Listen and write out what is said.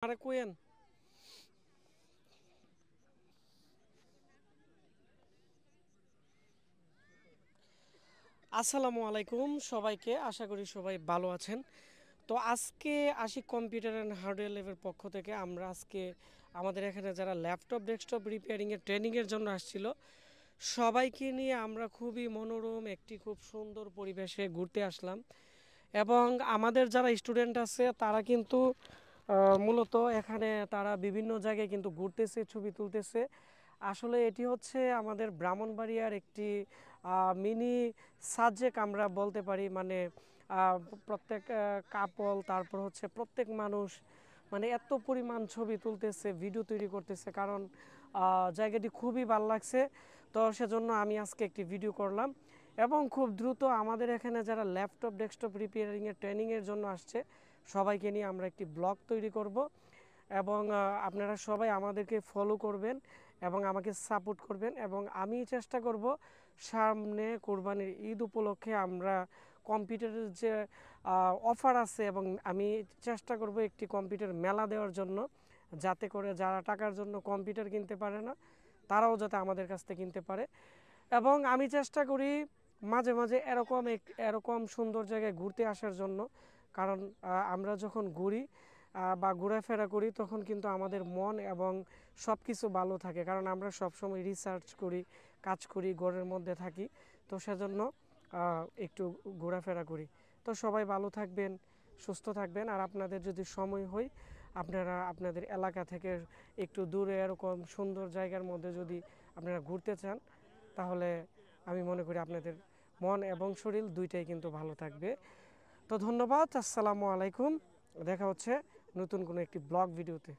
আরে কোয়েন আসসালামু আলাইকুম সবাইকে, আশা করি সবাই ভালো আছেন। তো আজকে আসি কম্পিউটার অ্যান্ড হার্ডওয়্যার ল্যাবের পক্ষ থেকে। আমরা আজকে আমাদের এখানে যারা ল্যাপটপ ডেস্কটপ রিপেয়ারিংয়ের ট্রেনিংয়ের জন্য আসছিল সবাইকে নিয়ে আমরা খুবই মনোরম একটি খুব সুন্দর পরিবেশে ঘুরতে আসলাম। এবং আমাদের যারা স্টুডেন্ট আছে তারা কিন্তু মূলত এখানে তারা বিভিন্ন জায়গায় কিন্তু ঘুরতেছে, ছবি তুলতেছে। আসলে এটি হচ্ছে আমাদের ব্রাহ্মণবাড়িয়ার একটি মিনি সাজেক আমরা বলতে পারি। মানে আহ, প্রত্যেক কাপল, তারপর হচ্ছে প্রত্যেক মানুষ মানে এত পরিমাণ ছবি তুলতেছে, ভিডিও তৈরি করতেছে, কারণ জায়গাটি খুবই ভালো লাগছে। তো সেজন্য আমি আজকে একটি ভিডিও করলাম এবং খুব দ্রুত আমাদের এখানে যারা ল্যাপটপ ডেস্কটপ রিপেয়ারিংয়ের ট্রেনিংয়ের জন্য আসছে সবাইকে নিয়ে আমরা একটি ব্লগ তৈরি করব। এবং আপনারা সবাই আমাদেরকে ফলো করবেন এবং আমাকে সাপোর্ট করবেন। এবং আমি চেষ্টা করব সামনে কোরবানির ঈদ উপলক্ষে আমরা কম্পিউটারের যে অফার আছে, এবং আমি চেষ্টা করব একটি কম্পিউটার মেলা দেওয়ার জন্য, যাতে করে যারা টাকার জন্য কম্পিউটার কিনতে পারে না তারাও যাতে আমাদের কাছ থেকে কিনতে পারে। এবং আমি চেষ্টা করি মাঝে মাঝে এরকম সুন্দর জায়গায় ঘুরতে আসার জন্য, কারণ আমরা যখন ঘুরি বা ঘোরাফেরা করি তখন কিন্তু আমাদের মন এবং সব কিছু ভালো থাকে, কারণ আমরা সবসময় রিসার্চ করি, কাজ করি, ঘরের মধ্যে থাকি। তো সেজন্য একটু ঘোরাফেরা করি। তো সবাই ভালো থাকবেন, সুস্থ থাকবেন। আর আপনাদের যদি সময় হয়, আপনারা আপনাদের এলাকা থেকে একটু দূরে এরকম সুন্দর জায়গার মধ্যে যদি আপনারা ঘুরতে চান, তাহলে আমি মনে করি আপনাদের মন এবং শরীর দুইটাই কিন্তু ভালো থাকবে। তো ধন্যবাদ, আসসালামু আলাইকুম। দেখা হচ্ছে নতুন কোনো একটি ব্লগ ভিডিওতে।